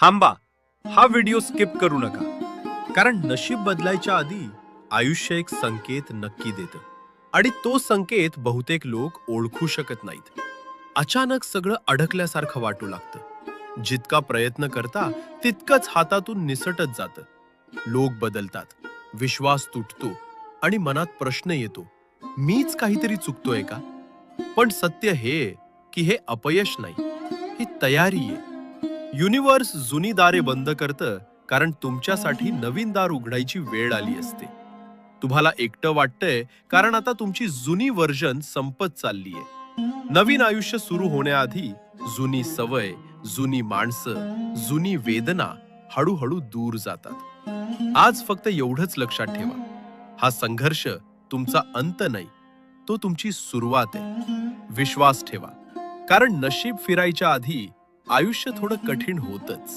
थांबा, हा video skip करू नका, कारण नशीब बदलायच्या आधी आयुष्य एक संकेत नक्की देतं आणि तो संकेत बहुतेक लोक ओळखू शकत नाहीत. अचानक सगळं अडकल्यासारखं वाटू लागतं. जितका प्रयत्न करता तितकंच हातातून निसटत जातं. लोक बदलतात, विश्वास तुटतो आणि मनात प्रश्न येतो, मीच काहीतरी चुकतोय का? पण सत्य हे की हे अपयश नाही, ही तयारी आहे. युनिव्हर्स जुनी दारे बंद करतं, कारण तुमच्यासाठी नवीन दार उघडायची वेळ आली असते. तुम्हाला एकटं वाटतंय कारण आता तुमची जुनी व्हर्जन संपत चाललीये. नवीन आयुष्य सुरू होण्याआधी जुनी सवय, जुनी माणसं, जुनी वेदना हळूहळू दूर जातात. आज फक्त एवढंच लक्षात ठेवा, हा संघर्ष तुमचा अंत नाही, तो तुमची सुरुवात आहे. विश्वास ठेवा, कारण नशीब फिरायच्या आधी आयुष्य थोडं कठीण होतच.